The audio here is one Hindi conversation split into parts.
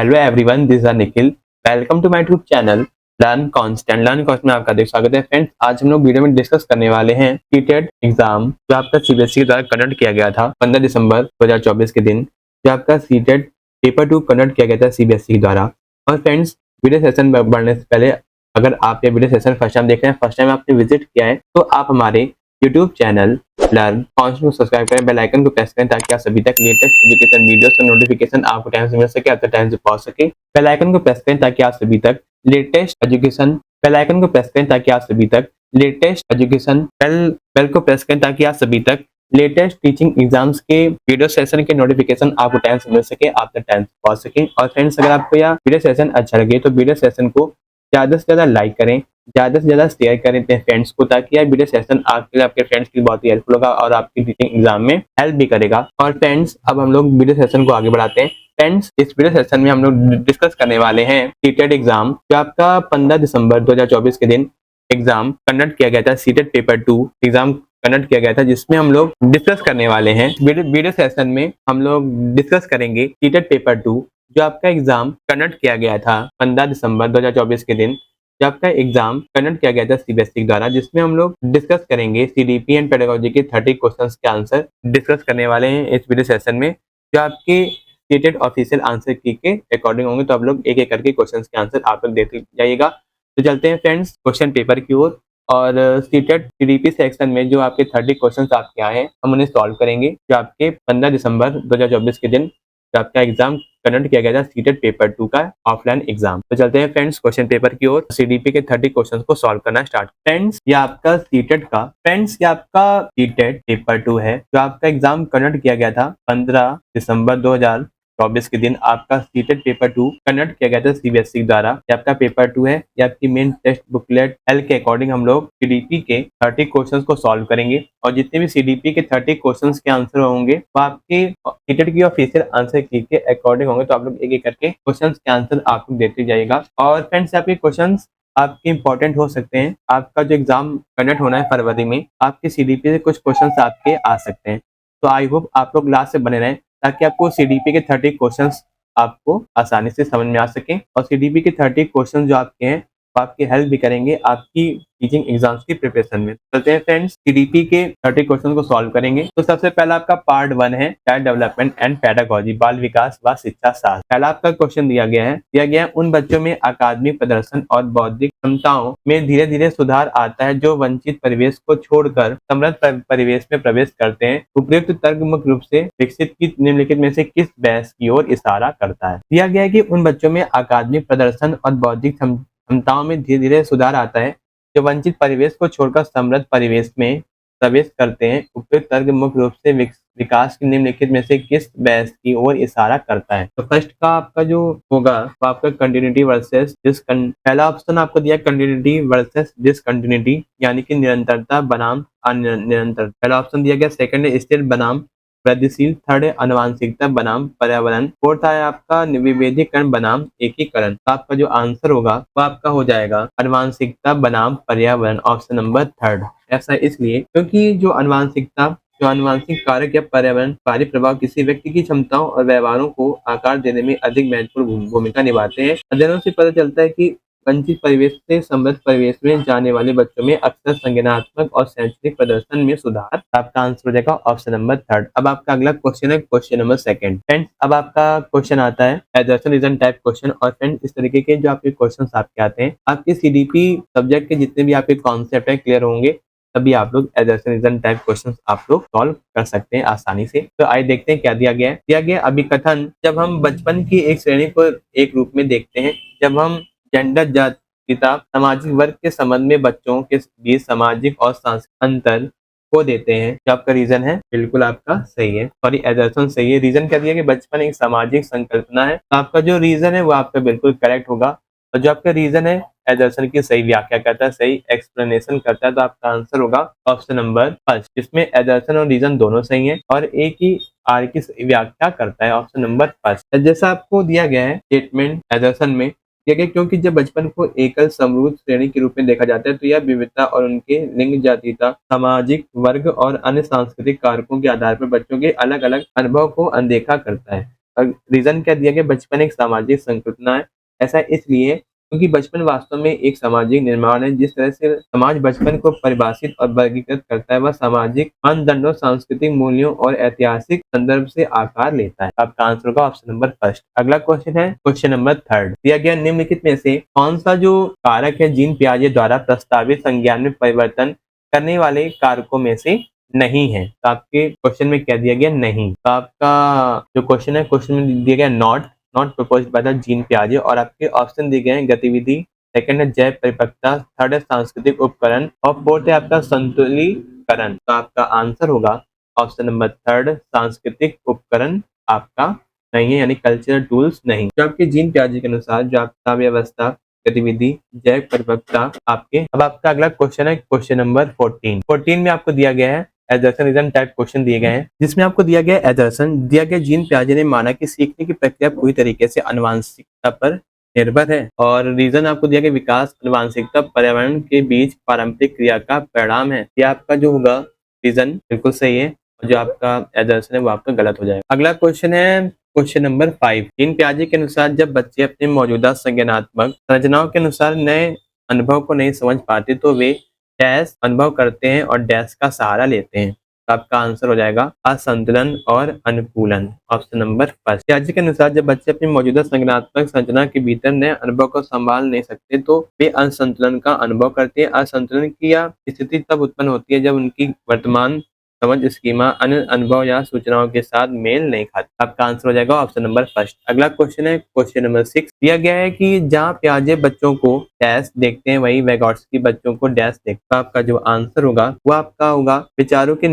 Hello everyone, this is Nikhil. Welcome to my YouTube channel learn constant. Learn constant में आपका स्वागत है। फ्रेंड्स, आज हम लोग वीडियो में डिस्कस करने वाले हैं सीटेट एग्जाम जो आपका सीबीएसई द्वारा कंडक्ट किया गया था 15 दिसंबर 2024 के दिन, जो आपका सीटेट पेपर 2 कंडक्ट किया गया था सीबीएसई द्वारा। और फ्रेंड्स, वीडियो सेशन में बढ़ने से पहले अगर आप ये वीडियो सेशन फर्स्ट टाइम देख रहे हैं, फर्स्ट टाइम आपने विजिट किया है, तो आप हमारे यूट्यूब चैनल लर्न कांस्टेंट को सब्सक्राइब करें, बेल आइकन को प्रेस करें ताकि आप सभी तक लेटेस्ट एजुकेशन वीडियोस का नोटिफिकेशन आपको टाइम से मिल सके, आपको टाइम से पहुंच सके। बेल आइकन को प्रेस करें ताकि आप सभी तक लेटेस्ट एजुकेशन बेल आइकन को प्रेस करें ताकि आप सभी तक लेटेस्ट एजुकेशन बेल को प्रेस करें ताकि आप सभी तक लेटेस्ट टीचिंग एग्जाम्स के वीडियो सेशन के नोटिफिकेशन आपको टाइम से मिल सके, आप तक टाइम से पहुंच सके। और फ्रेंड्स, अगर आपको यह वीडियो सेशन अच्छा लगे तो वीडियो सेशन को ज्यादा से ज्यादा लाइक करें, ज्यादा से ज्यादा शेयर करें अपने फ्रेंड्स को, ताकि यह वीडियो सेशन आपके लिए, आपके फ्रेंड्स के लिए बहुत ही हेल्पफुल होगा और आपकी टीचिंग एग्जाम में हेल्प भी करेगा। और फ्रेंड्स, अब हम लोग वीडियो सेशन को आगे बढ़ाते हैं। फ्रेंड्स, इस वीडियो सेशन में हम लोग डिस्कस करने वाले हैं सीटेट एग्जाम जो आपका 15 दिसंबर 2024 के दिन एग्जाम कंडक्ट किया गया था। सीटेट पेपर 2 एग्जाम कंडक्ट किया गया था, जिसमें हम लोग डिस्कस करने वाले हैं वीडियो सेशन में हम लोग डिस्कस करेंगे सीटेट पेपर 2 जो आपका एग्जाम कंडक्ट किया गया था 15 दिसंबर 2024 के दिन, जो आपका एग्जाम कंडक्ट किया गया था सीबीएसई द्वारा, जिसमें हम लोग डिस्कस करेंगे सीडीपी एंड पेडागोजी के 30 क्वेश्चंस के आंसर डिस्कस करने वाले हैं इस वीडियो सेशन में, जो आपके स्टेटेड ऑफिशियल आंसर की के अकॉर्डिंग होंगे। तो आप लोग एक एक करके क्वेश्चंस के आंसर आप लोग देते जाइएगा। तो चलते हैं फ्रेंड्स क्वेश्चन पेपर की ओर। और सीटेट सीडीपी सेक्शन में जो आपके 30 क्वेश्चंस आपके आए हैं, हम उन्हें सॉल्व करेंगे, जो आपके 15 दिसंबर 2024 के दिन जो आपका एग्जाम कंडक्ट किया गया था सीटेट पेपर 2 का ऑफलाइन एग्जाम। तो चलते हैं फ्रेंड्स क्वेश्चन पेपर की ओर, सीडीपी के 30 क्वेश्चंस को सॉल्व करना स्टार्ट। फ्रेंड्स, ये आपका सीटेट पेपर 2 है, जो आपका एग्जाम कंडक्ट किया गया था 15 दिसंबर 2024 के दिन। आपका सीटेट पेपर 2 कंडक्ट किया गया था सीबीएसई द्वारा। ये आपका पेपर 2 है, ये आपकी मेन टेक्स्ट बुकलेट एल के अकॉर्डिंग हम लोग सीडीपी के 30 क्वेश्चंस को सॉल्व करेंगे। और जितने भी सीडीपी के 30 क्वेश्चंस के आंसर होंगे वो आपके सीटेट की ऑफिशियल आंसर की के अकॉर्डिंग होंगे। तो आप लोग एक एक करके क्वेश्चंस के आंसर आप लोग देते जाइएगा। और फ्रेंड्स, आपके क्वेश्चंस आपके इंपॉर्टेंट हो सकते हैं। आपका जो एग्जाम कंडक्ट होना है फरवरी में, आपके सीडीपी से कुछ क्वेश्चंस आपके आ सकते हैं। तो आई होप आप लोग लास्ट से बने रहें ताकि आपको सीडीपी के 30 क्वेश्चंस आपको आसानी से समझ में आ सके। और सीडीपी के 30 क्वेश्चंस जो आपके हैं वो आपकी हेल्प भी करेंगे आपकी टीचिंग एग्जाम्स की प्रिपरेशन में। चलते हैं फ्रेंड्स, सीडीपी के 30 क्वेश्चन को सॉल्व करेंगे। तो सबसे पहला आपका पार्ट 1 है चाइल्ड डेवलपमेंट एंड पेडागोजी, बाल विकास व शिक्षा शास्त्र। पहला आपका क्वेश्चन दिया गया है उन बच्चों में अकादमिक प्रदर्शन और बौद्धिक क्षमताओं में धीरे धीरे सुधार आता है जो वंचित परिवेश को छोड़कर समृद्ध परिवेश में प्रवेश करते हैं। उपयुक्त तर्क मुख्य रूप से विकसित की निम्नलिखित में से किस बहस की ओर इशारा करता है। दिया गया है कि उन बच्चों में अकादमिक प्रदर्शन और बौद्धिक क्षमताओं में धीरे धीरे सुधार आता है जो वंचित परिवेश को छोड़कर समृद्ध परिवेश में प्रवेश करते हैं। उपयुक्त तर्क मुख्य रूप से विकास की निम्नलिखित में से किस बहस की ओर इशारा करता है। तो फर्स्ट का आपका जो होगा वो आपका कंटिन्यूटी वर्सेस पहला ऑप्शन आपको दिया कंटिन्यूटी वर्सेस डिसकंटिन्यूटी, यानी कि निरंतरता बनाम अनिरंतर। पहला ऑप्शन दिया गया। सेकंड है स्थिर बनाम वृद्धिशील। थर्ड है आनुवांशिकता बनाम पर्यावरण। फोर्थ है आपका विभेदीकरण बनाम एकीकरण। तो आपका जो आंसर होगा वो आपका हो जाएगा आनुवांशिकता बनाम पर्यावरण, ऑप्शन नंबर थर्ड। ऐसा इसलिए क्योंकि जो आनुवांशिक कारक या पर्यावरणकारी प्रभाव किसी व्यक्ति की क्षमताओं और व्यवहारों को आकार देने में अधिक महत्वपूर्ण भूमिका निभाते हैं। अध्ययनों से पता चलता है कि वंचित परिवेश से समृद्ध परिवेश में जाने वाले बच्चों में अक्सर संज्ञानात्मक और शैक्षणिक प्रदर्शन में सुधार। आपका आंसर हो जाएगा ऑप्शन नंबर थर्ड। अब आपका अगला क्वेश्चन है क्वेश्चन नंबर सेकंड। फ्रेंड्स, अब आपका क्वेश्चन आता है एजर्सन रीजन टाइप क्वेश्चन। और फ्रेंड्स, इस तरीके के जो आपके क्वेश्चन आपके आते हैं, आपके सीडीपी सब्जेक्ट के जितने भी आपके कॉन्सेप्ट है क्लियर होंगे तभी आप लोग एजर्सन रीजन टाइप क्वेश्चंस आप लोग सॉल्व कर सकते हैं आसानी से। तो आइए देखते हैं क्या दिया गया है। दिया गया अभिकथन, जब हम बचपन की एक श्रेणी को एक रूप में देखते हैं, जब हम जेंडर जातीयता सामाजिक वर्ग के संबंध में बच्चों के बीच सामाजिक और सांस्कृतिक अंतर को देते हैं। जो आपका रीजन है बिल्कुल आपका सही है, सॉरी एजर्सन सही है। रीजन क्या दिया कि बचपन एक सामाजिक संकल्पना है। तो आपका जो रीजन है वो आपका बिल्कुल करेक्ट होगा। और जो आपका रीजन है एजर्सन की सही व्याख्या करता है, सही एक्सप्लेनेशन करता है। तो आपका आंसर होगा ऑप्शन नंबर फर्स्ट, जिसमें एजर्सन और रीजन दोनों सही हैं और एक ही आर की व्याख्या करता है, ऑप्शन नंबर फर्स्ट। जैसा आपको दिया गया है स्टेटमेंट एजर्सन में दिया गया, क्योंकि जब बचपन को एकल समरूप श्रेणी के रूप में देखा जाता है तो यह विविधता और उनके लिंग, जातीयता, सामाजिक वर्ग और अन्य सांस्कृतिक कारकों के आधार पर बच्चों के अलग अलग अनुभव को अनदेखा करता है। रीजन क्या दिया गया, बचपन एक सामाजिक संकल्पना है। ऐसा इसलिए क्योंकि बचपन वास्तव में एक सामाजिक निर्माण है। जिस तरह से समाज बचपन को परिभाषित और वर्गीकृत करता है, वह सामाजिक मानदंडों, सांस्कृतिक मूल्यों और ऐतिहासिक संदर्भ से आकार लेता है। आपका आंसर होगा ऑप्शन नंबर फर्स्ट। अगला क्वेश्चन है क्वेश्चन नंबर थर्ड। दिया गया निम्नलिखित में से कौन सा जो कारक है जीन पियाजे द्वारा प्रस्तावित संज्ञान में परिवर्तन करने वाले कारकों में से नहीं है। तो आपके क्वेश्चन में क्या दिया गया, नहीं। तो आपका जो क्वेश्चन है, क्वेश्चन में दिया गया not proposed by the Jean पियाजे, और आपके ऑप्शन दिए गए हैं गतिविधि, सेकंड है जैव परिपक्वता, थर्ड है सांस्कृतिक उपकरण, और फोर्थ है आपका संतुलीकरण। तो आपका आंसर होगा ऑप्शन नंबर थर्ड, सांस्कृतिक उपकरण आपका नहीं है, यानी कल्चरल टूल्स नहीं। जो आपके जीन पियाजे के अनुसार जो आपका व्यवस्था, गतिविधि, जैव परिपक्वता आपके। अब आपका अगला क्वेश्चन है क्वेश्चन नंबर 14 में आपको दिया गया है एजर्सन टाइप क्वेश्चन दिए गए हैं, जिसमें आपको दिया गया एजर्सन दिया गया जीन पियाजे ने माना कि सीखने की प्रक्रिया पूरी तरीके से आनुवंशिकता पर निर्भर है, और रीजन आपको दिया गया विकास, आनुवंशिकता, पर्यावरण के बीच पारंपरिक क्रिया का परिणाम है। यह आपका जो होगा रीजन बिल्कुल सही है, और जो आपका एजर्सन है वो आपका गलत हो जाएगा। अगला क्वेश्चन है क्वेश्चन नंबर 5। जीन पियाजे के अनुसार जब बच्चे अपने मौजूदा संज्ञानात्मक संरचनाओं के अनुसार नए अनुभव को नहीं समझ पाते तो वे डैश अनुभव करते हैं और डैश का सहारा लेते हैं। तो आपका आंसर हो जाएगा असंतुलन और अनुकूलन, ऑप्शन नंबर फर्स्ट। पियाजे के अनुसार जब बच्चे अपनी मौजूदा संज्ञानात्मक संरचना के भीतर नए अनुभव को संभाल नहीं सकते तो वे असंतुलन का अनुभव करते हैं। असंतुलन की यह स्थिति तब उत्पन्न होती है जब उनकी वर्तमान समझ स्कीमा अन्य अनुभव या सूचनाओं के साथ मेल नहीं खाती। आपका आंसर हो जाएगा ऑप्शन नंबर फर्स्ट। अगला क्वेश्चन है क्वेश्चन नंबर 6। दिया गया है कि जहाँ पियाजे बच्चों को डैश देखते हैं वही वैगोट्स्की बच्चों को डैश देखता है। आपका जो आंसर होगा वो आपका होगा विचारों के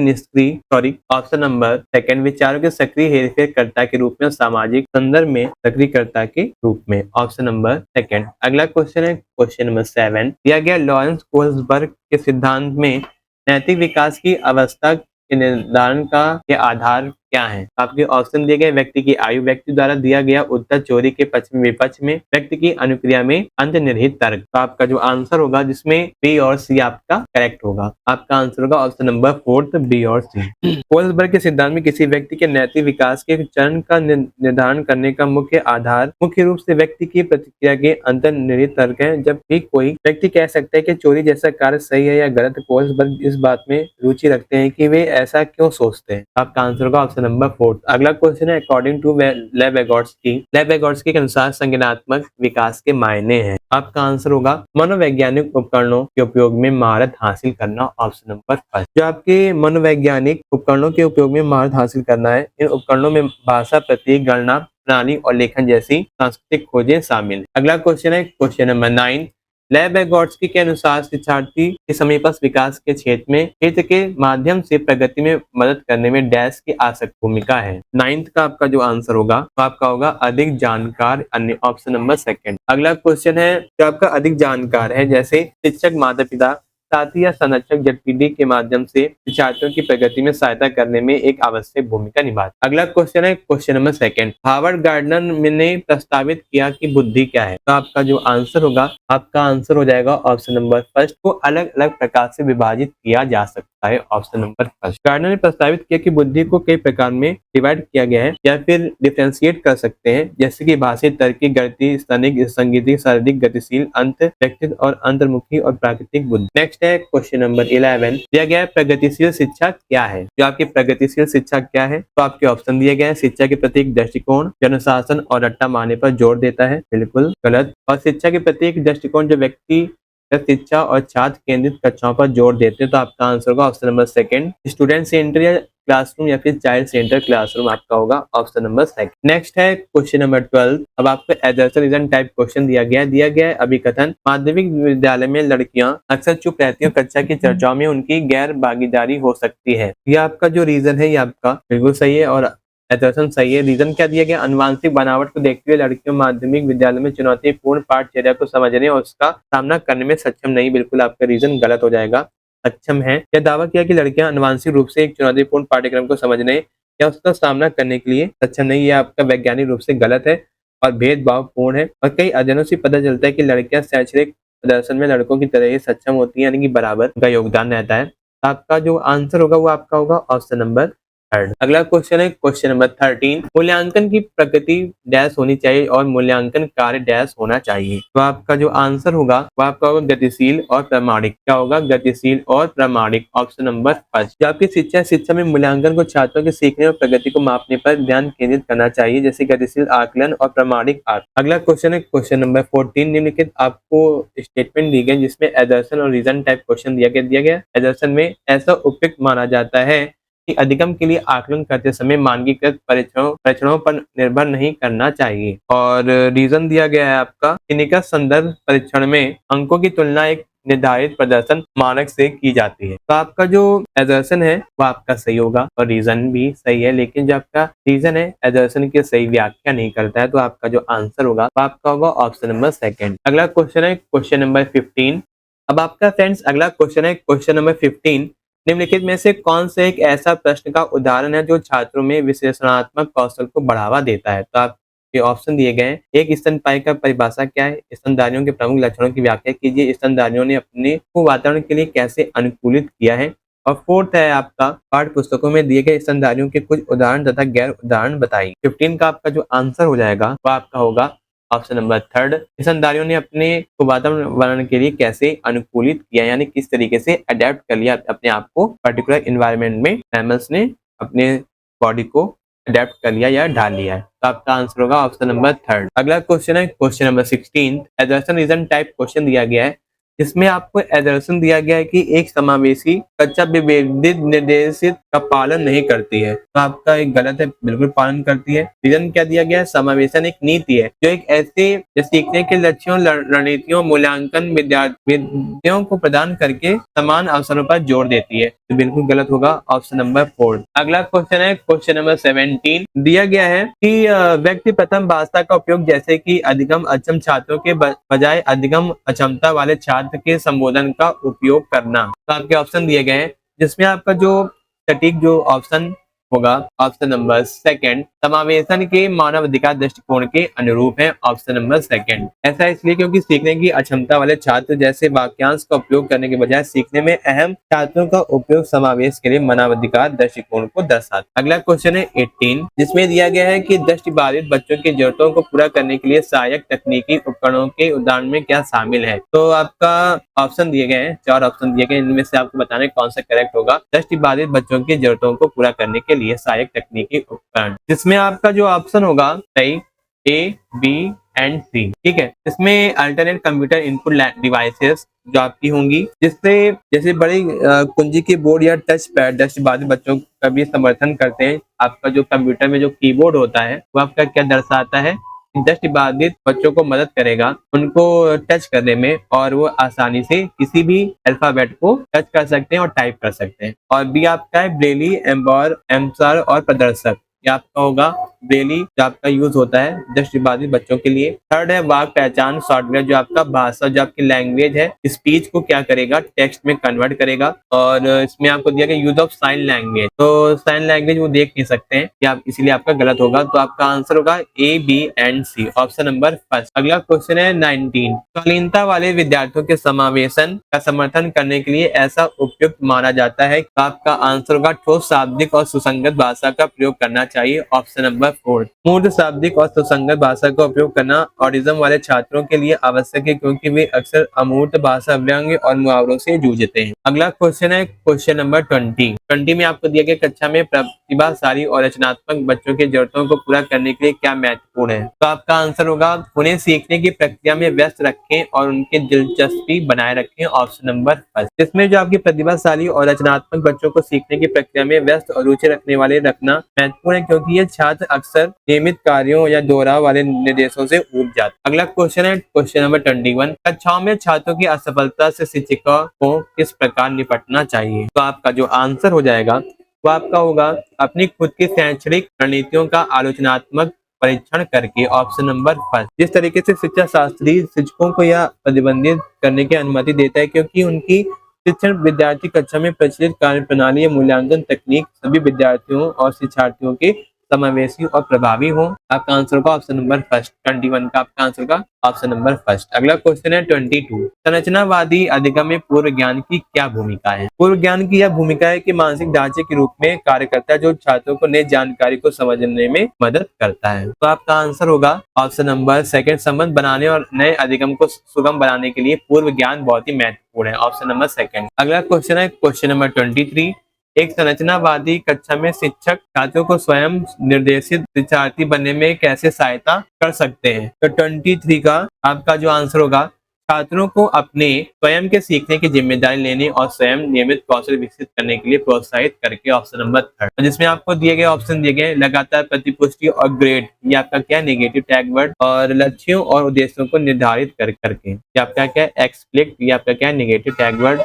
ऑप्शन नंबर सेकंड, विचारों के सक्रिय हेरफेरकर्ता के रूप में, सामाजिक संदर्भ में सक्रियकर्ता के रूप में, ऑप्शन नंबर सेकंड। अगला क्वेश्चन है क्वेश्चन नंबर 7। दिया गया लॉरेंस कोल्सबर्ग के सिद्धांत में नैतिक विकास की अवस्था के निर्धारण का के आधार क्या है। आपके ऑप्शन दिए गए व्यक्ति की आयु, व्यक्ति द्वारा दिया गया उत्तर चोरी के पक्ष में विपक्ष में, व्यक्ति की अनुक्रिया में अंतर्निहित तर्क। तो आपका जो आंसर होगा जिसमें बी और सी आपका करेक्ट होगा। आपका आंसर होगा ऑप्शन नंबर फोर्थ, बी और सी। कोल्सबर्ग के सिद्धांत में किसी व्यक्ति के नैतिक विकास के चरण का निर्धारण करने का मुख्य आधार मुख्य रूप से व्यक्ति की प्रतिक्रिया के अंतर्निहित तर्क है। जब भी कोई व्यक्ति कह सकता है कि चोरी जैसा कार्य सही है या गलत, कोल्सबर्ग इस बात में रुचि रखते हैं कि वे ऐसा क्यों सोचते हैं। आपका आंसर होगा ऑप्शन नंबर 4। अगला क्वेश्चन है अकॉर्डिंग टू लेव वेगोट्स्की के अनुसार संज्ञानात्मक विकास के मायने हैं। आपका आंसर होगा मनोवैज्ञानिक उपकरणों के उपयोग में महारत हासिल करना, ऑप्शन नंबर फर्स्ट। जो आपके मनोवैज्ञानिक उपकरणों के उपयोग में महारत हासिल करना है, इन उपकरणों में भाषा, प्रतीक, गणना प्रणाली और लेखन जैसी सांस्कृतिक खोजें शामिल। अगला क्वेश्चन है क्वेश्चन नंबर 9। लेव वेगोट्स्की के अनुसार शिक्षार्थी के समीपस्थ विकास के क्षेत्र के माध्यम से प्रगति में मदद करने में डैश की आवश्यक भूमिका है। 9th का आपका जो आंसर होगा तो आपका होगा अधिक जानकार, अन्य, ऑप्शन नंबर सेकंड। अगला क्वेश्चन है जो आपका अधिक जानकार है, जैसे शिक्षक, माता पिता, साथी या संरक्षक जेडपीडी के माध्यम से शिक्षार्थियों की प्रगति में सहायता करने में एक आवश्यक भूमिका निभाते। अगला क्वेश्चन है question number second. Harvard gardener ने प्रस्तावित किया कि बुद्धि क्या है। तो आपका जो आंसर होगा आपका आंसर हो जाएगा ऑप्शन नंबर फर्स्ट, को अलग अलग प्रकार से विभाजित किया जा सकता है, ऑप्शन नंबर फर्स्ट। गार्डनर ने प्रस्तावित किया कि बुद्धि को कई प्रकार में डिवाइड किया गया है या फिर डिफरेंशिएट कर सकते हैं, जैसे कि भाषी, तर्की, गणितीय, स्तनिक, संगीतिक, शारीरिक, गतिशील, अंत व्यक्तित्व और अंतर्मुखी और प्राकृतिक बुद्धि। नेक्स्ट है क्वेश्चन नंबर 11। दिया गया है प्रगतिशील शिक्षा क्या है। जो आपकी प्रगतिशील शिक्षा क्या है, तो आपके ऑप्शन दिए गए हैं शिक्षा के प्रति एक दृष्टिकोण जो अनुशासन और रट्टा मारने पर जोर देता है, बिल्कुल गलत। और शिक्षा के प्रति एक दृष्टिकोण जो व्यक्ति शिक्षा और छात्र केंद्रित कक्षाओं पर जोर देते हैं। तो आपका आंसर होगा option number second, student centre या क्लासरूम या फिर चाइल्ड सेंटर क्लासरूम, आपका होगा ऑप्शन नंबर सेकंड। नेक्स्ट है क्वेश्चन नंबर 12। अब आपको एजर्सन टाइप क्वेश्चन दिया गया है अभिकथन माध्यमिक विद्यालय में लड़कियां अक्सर चुप रहती हैं, कक्षा की चर्चाओं में उनकी गैर भागीदारी हो सकती है। यह आपका जो रीजन है ये आपका बिल्कुल सही है और एजर्सन सही है। रीजन क्या दिया गया, अनुवांशिक बनावट को देखते हुए लड़कियों माध्यमिक विद्यालय में चुनौतीपूर्ण पाठचर्या को समझने और उसका सामना करने में सक्षम नहीं, बिल्कुल आपका रीजन गलत हो जाएगा। सक्षम है, यह दावा किया कि लड़कियां अनुवांशिक रूप से एक चुनौतीपूर्ण पाठ्यक्रम को समझने या उसका सामना करने के लिए सक्षम नहीं, यह आपका वैज्ञानिक रूप से गलत है और भेदभावपूर्ण है। और कई अध्ययनों से पता चलता है कि लड़कियां शैक्षणिक प्रदर्शन में लड़कों की तरह ही सक्षम होती है, यानी कि बराबर उनका योगदान रहता है। आपका जो आंसर होगा वो आपका होगा ऑप्शन नंबर थर्ड। अगला क्वेश्चन है क्वेश्चन नंबर 13, मूल्यांकन की प्रकृति डैश होनी चाहिए और मूल्यांकन कार्य डैश होना चाहिए। तो आपका जो आंसर होगा वो आपका होगा गतिशील और प्रामाणिक। क्या होगा? गतिशील और प्रामाणिक, ऑप्शन नंबर फर्स्ट। जो आपकी शिक्षा में मूल्यांकन को छात्रों के सीखने और प्रगति को मापने पर ध्यान केंद्रित करना चाहिए, जैसे गतिशील आकलन और प्रामाणिक आकलन। अगला क्वेश्चन है क्वेश्चन नंबर 14, निम्नलिखित आपको स्टेटमेंट दी गई जिसमें एजर्शन और रीजन टाइप क्वेश्चन दिया गया। एजर्शन में ऐसा उपयुक्त माना जाता है कि अधिगम के लिए आकलन करते समय मानकीकृत परीक्षणों पर निर्भर नहीं करना चाहिए। और रीजन दिया गया है आपका कि निकट संदर्भ परीक्षण में अंकों की तुलना एक निर्धारित प्रदर्शन मानक से की जाती है। तो आपका जो एजर्शन है वो आपका सही होगा और रीजन भी सही है, लेकिन जो आपका रीजन है एजर्शन की सही व्याख्या नहीं करता है, तो आपका जो आंसर होगा वो आपका होगा ऑप्शन नंबर सेकंड। अगला क्वेश्चन है क्वेश्चन नंबर 15। अब आपका फ्रेंड्स अगला क्वेश्चन है क्वेश्चन नंबर 15, निम्नलिखित में से कौन से एक ऐसा प्रश्न का उदाहरण है जो छात्रों में विश्लेषणात्मक कौशल को बढ़ावा देता है। तो आपके ऑप्शन दिए गए हैं। एक, स्तनपायी का परिभाषा क्या है? स्तनधारियों के प्रमुख लक्षणों की व्याख्या कीजिए। स्तनधारियों ने अपने को वातावरण के लिए कैसे अनुकूलित किया है? और फोर्थ है आपका पाठ्य पुस्तकों में दिए गए स्तनधारियों के कुछ उदाहरण तथा गैर उदाहरण बताइए। 15 का आपका जो आंसर हो जाएगा वो आपका होगा ऑप्शन नंबर थर्ड। स्तनधारियों ने अपने को वातावरण के लिए कैसे अनुकूलित किया, यानी किस तरीके से अडेप्ट कर लिया अपने आप को पर्टिकुलर इन्वायरमेंट में, मैमल्स ने अपने बॉडी को अडेप्ट कर लिया या ढाल लिया है। तो आपका आंसर होगा ऑप्शन नंबर थर्ड। अगला क्वेश्चन है question number 16, assertion reason type question दिया गया है जिसमें आपको एजर्सन दिया गया है कि एक समावेशी कक्षा विभेदित निर्देशित का पालन नहीं करती है। तो आपका एक गलत है, बिल्कुल पालन करती है। रीजन क्या दिया गया है? समावेशन एक नीति है जो एक ऐसे सीखने के लक्ष्यों, रणनीतियों, मूल्यांकन विद्यार्थियों को प्रदान करके समान अवसरों पर जोर देती है। तो बिल्कुल गलत होगा ऑप्शन नंबर 4। अगला क्वेश्चन है क्वेश्चन नंबर 17, दिया गया है कि व्यक्ति प्रथम भाषा का उपयोग जैसे कि अधिगम अक्षम छात्रों के बजाय अधिगम अक्षमता वाले छात्र के संबोधन का उपयोग करना। तो आपके ऑप्शन दिए गए हैं जिसमें आपका जो सटीक जो ऑप्शन होगा ऑप्शन नंबर सेकंड, समावेशन के मानव अधिकार दृष्टिकोण के अनुरूप है, ऑप्शन नंबर सेकंड। ऐसा इसलिए क्योंकि सीखने की अक्षमता वाले छात्र जैसे वाक्यांश का उपयोग करने के बजाय सीखने में अहम छात्रों का उपयोग समावेश के लिए मानवाधिकार दृष्टिकोण को दर्शाता। अगला क्वेश्चन है 18, जिसमें दिया गया है कि दृष्टिबाधित बच्चों की जरूरतों को पूरा करने के लिए सहायक तकनीकी उपकरणों के उदाहरण में क्या शामिल है। तो आपका ऑप्शन दिए गए हैं, 4 ऑप्शन दिए गए, इनमें से आपको बताना कौन सा करेक्ट होगा। दृष्टिबाधित बच्चों की जरूरतों को पूरा करने के लिए सहायक तकनीकी उपकरण, जिसमें आपका जो ऑप्शन होगा सही ए, बी एंड सी। ठीक है, इसमें अल्टरनेट कंप्यूटर इनपुट डिवाइसेस जो आपकी होंगी, जिससे जैसे बड़ी कुंजी की बोर्ड या टच पैड दृष्टिबाधित बच्चों का भी समर्थन करते हैं। आपका जो कंप्यूटर में जो कीबोर्ड होता है वो आपका क्या दर्शाता है? दृष्टिबाधित बच्चों को मदद करेगा उनको टच करने में, और वो आसानी से किसी भी अल्फाबेट को टच कर सकते हैं और टाइप कर सकते हैं। और बी आपका है ब्रेली, एम्बर और प्रदर्शक। ये आपका होगा ब्रेली जो आपका यूज होता है दृष्टिबाधित बच्चों के लिए। थर्ड है वाक पहचान सॉफ्टवेयर, जो आपका भाषा जो आपकी लैंग्वेज है स्पीच को क्या करेगा? टेक्स्ट में कन्वर्ट करेगा। और इसमें आपको दिया गया यूज ऑफ साइन लैंग्वेज, तो साइन लैंग्वेज वो देख नहीं सकते हैं या इसीलिए आपका गलत होगा। तो आपका आंसर होगा A, B and C, option number first. अगला क्वेश्चन है 19, शालीनता वाले विद्यार्थियों के समावेशन का समर्थन करने के लिए ऐसा उपयुक्त माना जाता है। तो आपका आंसर होगा ठोस शाब्दिक और सुसंगत भाषा का प्रयोग करना चाहिए, ऑप्शन नंबर 4। मूर्त शाब्दिक और सुसंगत भाषा का उपयोग करना ऑटिज्म वाले छात्रों के लिए आवश्यक है क्योंकि वे अक्सर अमूर्त भाषा, व्यंग्य और मुहावरों से जूझते हैं। अगला क्वेश्चन है क्वेश्चन नंबर 20 में आपको दिया गया कक्षा में प्रतिभाशाली और रचनात्मक बच्चों की जरूरतों को पूरा करने के लिए क्या महत्वपूर्ण है। तो आपका आंसर होगा उन्हें सीखने की प्रक्रिया में व्यस्त रखें और उनकी दिलचस्पी बनाए रखें, ऑप्शन नंबर फर्स्ट। इसमें जो आपकी प्रतिभाशाली और रचनात्मक बच्चों को सीखने की प्रक्रिया में व्यस्त और रुचि रखने वाले रखना महत्वपूर्ण है क्योंकि ये छात्र अक्सर नियमित कार्यों या दोहराव वाले निर्देशों से ऊब जाते। अगला क्वेश्चन है क्वेश्चन नंबर 21, कक्षाओं में छात्रों की असफलता से शिक्षकों को किस प्रकार निपटना चाहिए। तो आपका जो आंसर हो जाएगा वो आपका होगा अपनी खुद की शैक्षणिक रणनीतियों का आलोचनात्मक परीक्षण करके, ऑप्शन नंबर फर्स्ट। जिस तरीके से शिक्षा शास्त्री शिक्षकों को यह प्रतिबंधित करने की अनुमति देता है क्योंकि उनकी शिक्षण विद्यार्थी कक्षा में प्रचलित कार्य प्रणाली या मूल्यांकन तकनीक सभी विद्यार्थियों और शिक्षार्थियों के समावेशी और प्रभावी हो। आपका आंसर होगा ऑप्शन नंबर फर्स्ट। 21 का आपका आंसर होगा ऑप्शन नंबर फर्स्ट। अगला क्वेश्चन है 22। संरचनावादी अधिगम में पूर्व ज्ञान की क्या भूमिका है? पूर्व ज्ञान की यह भूमिका है कि मानसिक ढांचे के रूप में कार्य करता है जो छात्रों को नई जानकारी को समझने में मदद करता है। तो आपका आंसर होगा ऑप्शन नंबर सेकंड। संबंध बनाने और नए अधिगम को सुगम बनाने के लिए पूर्व ज्ञान बहुत ही महत्वपूर्ण है। Option number second. अगला क्वेश्चन है क्वेश्चन नंबर 23। एक संरचनावादी कक्षा में शिक्षक छात्रों को स्वयं निर्देशित शिक्षार्थी बनने में कैसे सहायता कर सकते हैं? तो 23 का आपका जो आंसर होगा, छात्रों को अपने स्वयं के सीखने की जिम्मेदारी लेने और स्वयं नियमित कौशल विकसित करने के लिए प्रोत्साहित करके। ऑप्शन नंबर थर्ड, जिसमें आपको दिए गए ऑप्शन दिए गए लगातार प्रतिपुष्टि और ग्रेड, ये आपका क्या नेगेटिव टैग वर्ड, और लक्ष्यों और उद्देश्यों को निर्धारित करके, ये आपका क्या एक्सप्लिक्ट, ये आपका क्या नेगेटिव टैग वर्ड,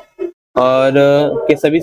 और के सभी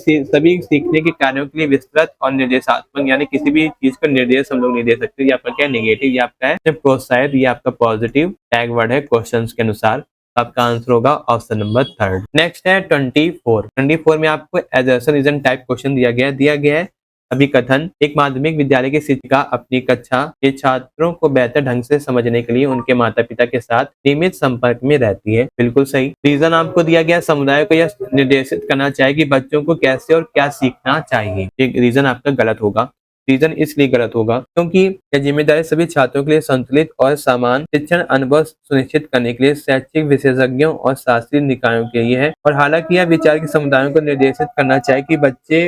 सीखने के कार्यों के लिए विस्तृत और निर्देशात्मक, यानी किसी भी चीज को निर्देश हम लोग नहीं दे सकते। ये आपका क्या नेगेटिव, ये आपका है प्रोत्साहित, ये आपका पॉजिटिव टैग वर्ड है क्वेश्चंस के अनुसार। आपका आंसर होगा ऑप्शन नंबर थर्ड। नेक्स्ट है 24। 24 में आपको एजर्सन रीजन टाइप क्वेश्चन दिया गया है। अभिकथन: एक माध्यमिक विद्यालय की शिक्षिका अपनी कक्षा के छात्रों को बेहतर ढंग से समझने के लिए उनके माता पिता के साथ नियमित संपर्क में रहती है। बिल्कुल सही। रीजन आपको दिया गया, समुदाय को यह निर्देशित करना चाहिए कि बच्चों को कैसे और क्या सीखना चाहिए। ये रीजन आपका गलत होगा। रीजन इसलिए गलत होगा क्योंकि यह जिम्मेदारी सभी छात्रों के लिए संतुलित और समान शिक्षण अनुभव सुनिश्चित करने के लिए शैक्षिक विशेषज्ञों और शास्त्रीय निकायों के लिए है। और हालांकि यह विचार के समुदायों को निर्देशित करना चाहिए कि बच्चे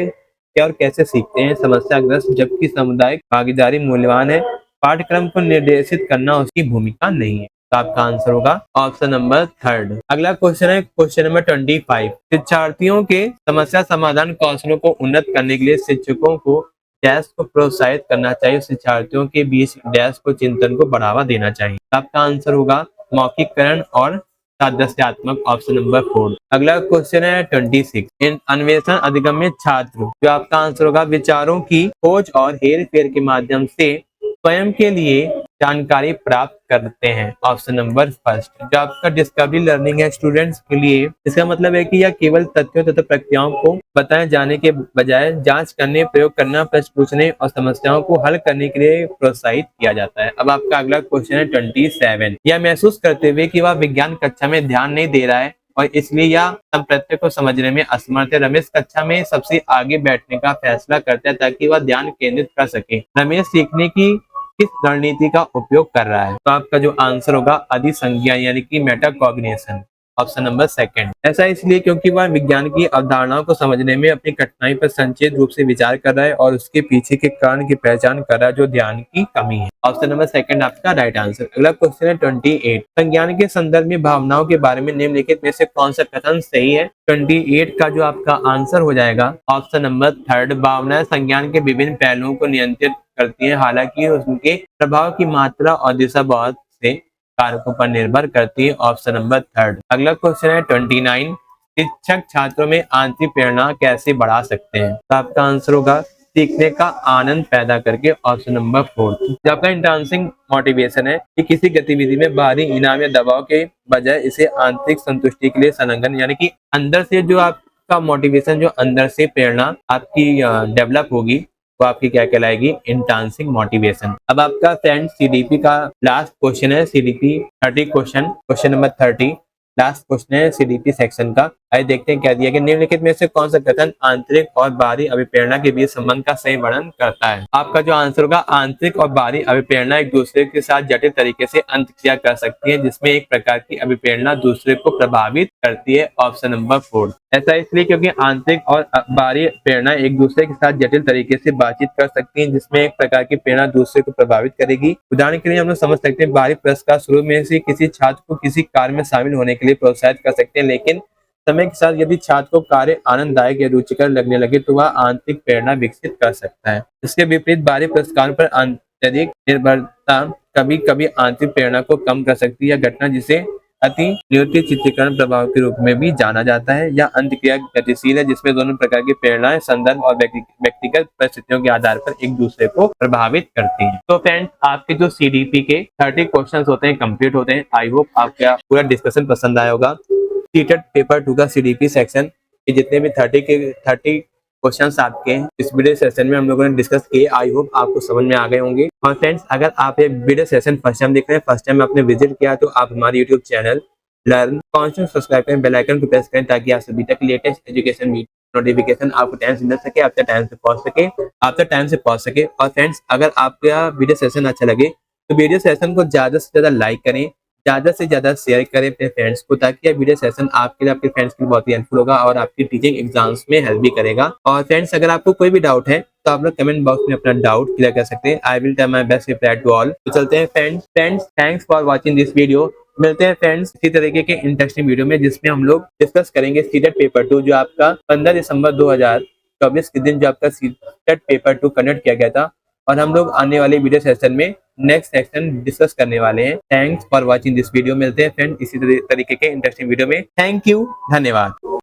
क्या और कैसे सीखते हैं, समस्याग्रस्त, जबकि सामुदायिक भागीदारी मूल्यवान है। पाठ्यक्रम को निर्देशित करना उसकी भूमिका नहीं है। तो आपका आंसर होगा ऑप्शन नंबर थर्ड। अगला क्वेश्चन है क्वेश्चन नंबर 25। शिक्षार्थियों के समस्या समाधान कौशलों को उन्नत करने के लिए शिक्षकों को डैश को प्रोत्साहित करना चाहिए, शिक्षार्थियों के बीच डैश को चिंतन को बढ़ावा देना चाहिए। आपका आंसर होगा मौखिककरण और सादृश्यात्मक, ऑप्शन नंबर 4। अगला क्वेश्चन है 26। इन अन्वेषण अधिगम में छात्र, जो आपका आंसर होगा विचारों की खोज और हेर फेर के माध्यम से स्वयं के लिए जानकारी प्राप्त करते हैं। Option number first. जो आपका डिस्कवरी लर्निंग है स्टूडेंट्स के लिए, इसका मतलब है कि यह केवल तथ्यों तथा प्रक्रियाओं को बताए जाने के बजाय जांच करने, प्रयोग करना, प्रश्न पूछने और समस्याओं को हल करने के लिए प्रोत्साहित किया जाता है। अब आपका अगला क्वेश्चन है 27। यह महसूस करते हुए कि वह विज्ञान कक्षा में ध्यान नहीं दे रहा है और इसलिए यह संप्रत्य को समझने में असमर्थ है, रमेश कक्षा में सबसे आगे बैठने का फैसला करता है ताकि वह ध्यान केंद्रित कर सके। रमेश सीखने की किस रणनीति का उपयोग कर रहा है? तो आपका जो आंसर होगा अधिसंज्ञा, यानी कि मेटाकॉग्निशन, ऑप्शन नंबर सेकंड। ऐसा इसलिए क्योंकि वह विज्ञान की अवधारणाओं को समझने में अपनी कठिनाई पर संक्षिप्त रूप से विचार कर रहा है और उसके पीछे के कारण की पहचान कर रहा है, जो ध्यान की कमी है। ऑप्शन नंबर सेकंड आपका राइट आंसर। अगला क्वेश्चन है 28। संज्ञान के संदर्भ में भावनाओं के बारे में निम्नलिखित में से कौन सा कथन सही है? 28 का जो आपका आंसर हो जाएगा ऑप्शन नंबर थर्ड। भावनाएं संज्ञान के विभिन्न पहलुओं को नियंत्रित करती है, हालांकि उनके प्रभाव की मात्रा और दिशा बहुत से कारकों पर निर्भर करती है। Option number third. अगला क्वेश्चन है 29। शिक्षक छात्रों में आंतरिक प्रेरणा कैसे बढ़ा सकते हैं? तो आपका आंसर होगा सीखने का आनंद पैदा करके, ऑप्शन नंबर 4। जो आपका इंट्रांसिक मोटिवेशन है कि किसी गतिविधि में बाहरी इनाम या दबाव के बजाय इसे आंतरिक संतुष्टि के लिए संलग्न, यानी कि अंदर से जो आपका मोटिवेशन, जो अंदर से प्रेरणा आपकी डेवलप होगी, वो आपकी क्या कहलाएगी? इंट्रांसिक मोटिवेशन। अब आपका फ्रेंड सीडीपी का लास्ट क्वेश्चन है, CDP 30 question number 30 last question है सीडीपी सेक्शन का। आइए देखते हैं क्या दिया गया। निम्नलिखित में से कौन सा कथन आंतरिक और बाहरी अभिप्रेरणा के बीच संबंध का सही वर्णन करता है? आपका जो आंसर होगा आंतरिक और बाहरी अभिप्रेरणा एक दूसरे के साथ जटिल तरीके से अंतक्रिया कर सकती है, जिसमें एक प्रकार की अभिप्रेरणा दूसरे को प्रभावित करती है। Option number 4। ऐसा इसलिए क्योंकि आंतरिक और बाहरी प्रेरणा एक दूसरे के साथ जटिल तरीके से बातचीत कर सकती है, जिसमें एक प्रकार की प्रेरणा दूसरे को प्रभावित करेगी। उदाहरण के लिए हम लोग समझ सकते हैं बाहरी पुरस्कार शुरू में से किसी छात्र को किसी कार्य में शामिल होने के लिए प्रोत्साहित कर सकते हैं, लेकिन समय के साथ यदि छात्र को कार्य आनंददायक या रुचिकर लगने लगे तो वह आंतरिक प्रेरणा विकसित कर सकता है। इसके विपरीत बाहरी पुरस्कार पर अत्यधिक निर्भरता कभी कभी आंतरिक प्रेरणा को कम कर सकती है। घटना जिसे अति नियुक्ति चित्रीकरण प्रभाव के रूप में भी जाना जाता है, या अंतक्रिया गतिशील है, जिसमें दोनों प्रकार की प्रेरणाएं संदर्भ और व्यक्तिगत परिस्थितियों के आधार पर एक दूसरे को प्रभावित करती हैं। तो फ्रेंड्स, आपके जो सीडीपी के 30 क्वेश्चंस होते हैं कंप्लीट होते हैं। आई होप आपका पूरा डिस्कशन पसंद आया होगा। सीटेट पेपर 2 का सीडीपी सेक्शन के जितने भी 30 क्वेश्चंस आपके इस वीडियो सेशन में हम लोगों ने डिस्कस किए। आई होप आपको समझ में आ गए होंगे। और फ्रेंड्स, अगर आप ये वीडियो सेशन फर्स्ट टाइम देख रहे हैं, फर्स्ट टाइम आपने विजिट किया, तो आप हमारे YouTube channel learn constant subscribe करें, बेल आइकन को प्रेस करें, ताकि आप सभी तक लेटेस्ट एजुकेशन नोटिफिकेशन आपको टाइम से मिल सके, आपके टाइम से पहुंच सके। और फ्रेंड्स, अगर आपका वीडियो सेशन अच्छा लगे तो वीडियो सेशन को ज्यादा से ज्यादा लाइक करें, ज्यादा से ज्यादा शेयर करें अपने फ्रेंड्स को, ताकि यह वीडियो सेशन आपके लिए, आपके फ्रेंड्स के लिए बहुत ही हेल्पफुल होगा और आपकी टीचिंग एग्जाम्स में हेल्प भी करेगा। और फ्रेंड्स, अगर आपको कोई भी डाउट है तो आप लोग कमेंट बॉक्स में अपना डाउट क्लियर कर सकते हैं। I will try my best reply to all. तो चलते हैं friends, thanks for watching this video. मिलते हैं फ्रेंड्स इसी तरीके के इंटरेस्टिंग वीडियो में, जिसमें हम लोग डिस्कस करेंगे सीटेट पेपर 2, जो आपका 15 दिसंबर 2024 के दिन जो आपका सीटेट पेपर 2 कंडक्ट किया गया था। और हम लोग आने वाले वीडियो सेशन में नेक्स्ट सेक्शन डिस्कस करने वाले हैं। Thanks for watching this video. मिलते हैं फ्रेंड इसी तरीके के इंटरेस्टिंग वीडियो में। थैंक यू, धन्यवाद।